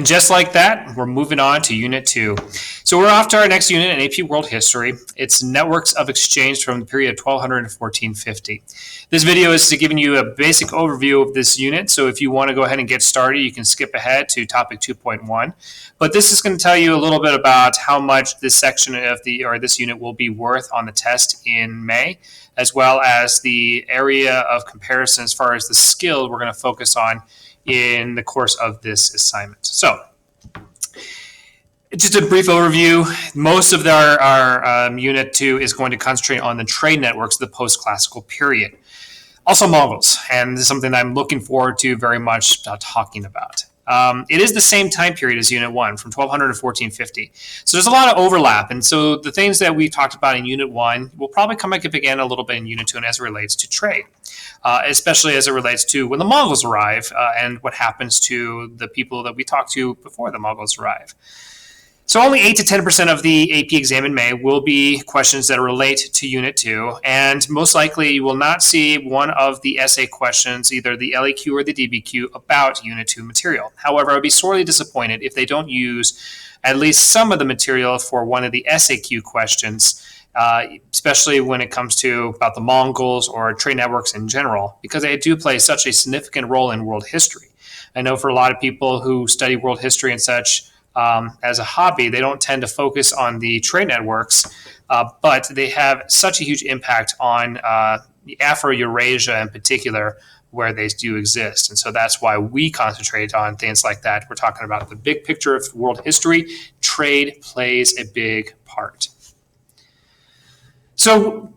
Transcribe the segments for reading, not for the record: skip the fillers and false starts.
And just like that, we're moving on to Unit 2. So we're off to our next unit in AP World History. It's Networks of Exchange from the period of 1200 to 1450. This video is giving you a basic overview of this unit, so if you want to go ahead and get started, you can skip ahead to topic 2.1. But this is going to tell you a little bit about how much this section of this unit will be worth on the test in May, as well as the area of comparison as far as the skill we're going to focus on in the course of this assignment. So, just a brief overview. Most of our Unit 2 is going to concentrate on the trade networks of the post-classical period. Also Mongols, and this is something I'm looking forward to very much talking about. It is the same time period as Unit 1, from 1200 to 1450. So there's a lot of overlap. And so the things that we talked about in Unit 1 will probably come back up again a little bit in Unit 2 and as it relates to trade, especially as it relates to when the Mongols arrive and what happens to the people that we talked to before the Mongols arrive. So only 8 to 10% of the AP exam in May will be questions that relate to Unit 2, and most likely you will not see one of the essay questions, either the LEQ or the DBQ, about Unit 2 material. However, I would be sorely disappointed if they don't use at least some of the material for one of the SAQ questions, especially when it comes to about the Mongols or trade networks in general, because they do play such a significant role in world history. I know for a lot of people who study world history and such, as a hobby, they don't tend to focus on the trade networks, but they have such a huge impact on Afro-Eurasia in particular, where they do exist. And so that's why we concentrate on things like that. We're talking about the big picture of world history. Trade plays a big part. So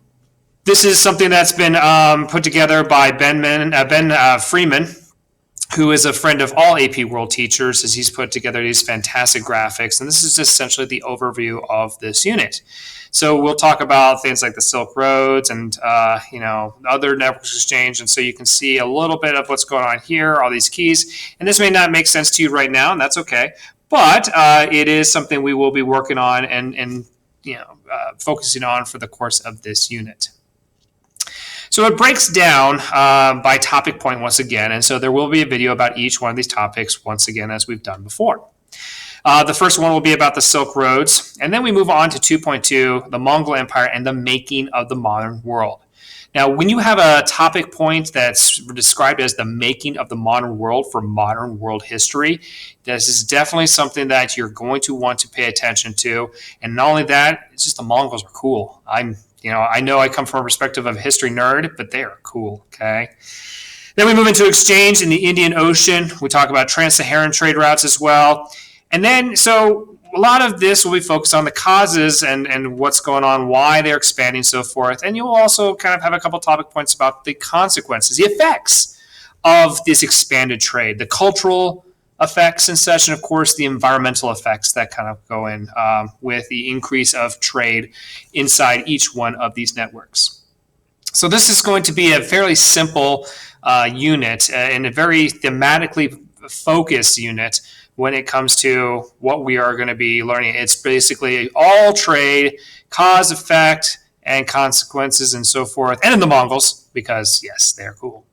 this is something that's been put together by Ben Freeman, who is a friend of all AP World teachers, as he's put together these fantastic graphics. And this is essentially the overview of this unit. So we'll talk about things like the Silk Roads and other networks exchange. And so you can see a little bit of what's going on here, all these keys. And this may not make sense to you right now, and that's okay. But it is something we will be working on and focusing on for the course of this unit. So it breaks down by topic point once again, and so there will be a video about each one of these topics once again, as we've done before. The first one will be about the Silk Roads, and then we move on to 2.2, the Mongol Empire and the making of the modern world. Now, when you have a topic point that's described as the making of the modern world for modern world history, this is definitely something that you're going to want to pay attention to. And not only that, it's just the Mongols are cool. I know I come from a perspective of a history nerd, but they are cool, okay? Then we move into exchange in the Indian Ocean. We talk about trans-Saharan trade routes as well. And then, so a lot of this will be focused on the causes and what's going on, why they're expanding, so forth. And you'll also kind of have a couple topic points about the consequences, the effects of this expanded trade, the cultural effects and such, and of course the environmental effects that kind of go in with the increase of trade inside each one of these networks. So this is going to be a fairly simple unit and a very thematically focused unit when it comes to what we are going to be learning. It's basically all trade, cause, effect, and consequences and so forth, and in the Mongols, because yes, they're cool.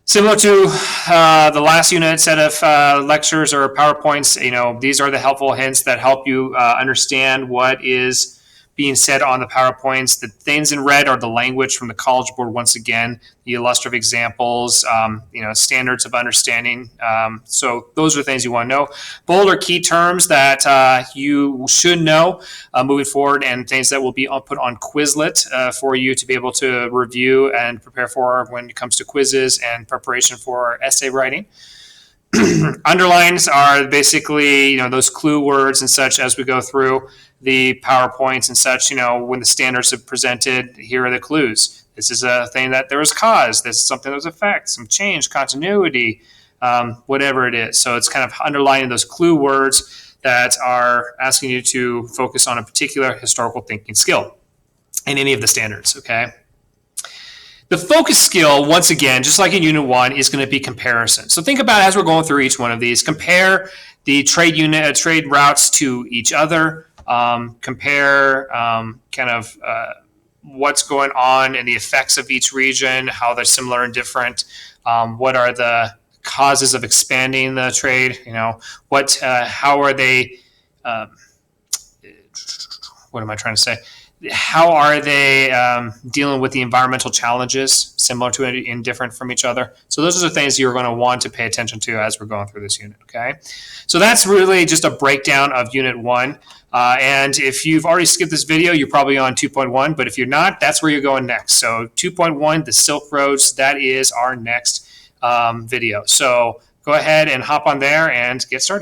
Similar to the last unit set of lectures or PowerPoints, these are the helpful hints that help you understand what is being said on the PowerPoints. The things in red are the language from the College Board, once again, the illustrative examples, standards of understanding. So those are things you want to know. Bold are key terms that you should know moving forward, and things that will be put on Quizlet for you to be able to review and prepare for when it comes to quizzes and preparation for essay writing. Underlines are basically, those clue words and such as we go through the PowerPoints and such. When the standards are presented, here are the clues. This is a thing that there was cause. This is something that was effect, some change, continuity, whatever it is. So it's kind of underlining those clue words that are asking you to focus on a particular historical thinking skill in any of the standards, okay? The focus skill, once again, just like in Unit 1, is going to be comparison. So think about, as we're going through each one of these, compare the trade routes to each other, compare what's going on and the effects of each region, how they're similar and different, what are the causes of expanding the trade. How are they? What am I trying to say? How are they dealing with the environmental challenges, similar to it and different from each other? So those are the things you're going to want to pay attention to as we're going through this unit, okay? So that's really just a breakdown of Unit 1. And if you've already skipped this video, you're probably on 2.1, but if you're not, that's where you're going next. So 2.1, the Silk Roads, that is our next video. So go ahead and hop on there and get started.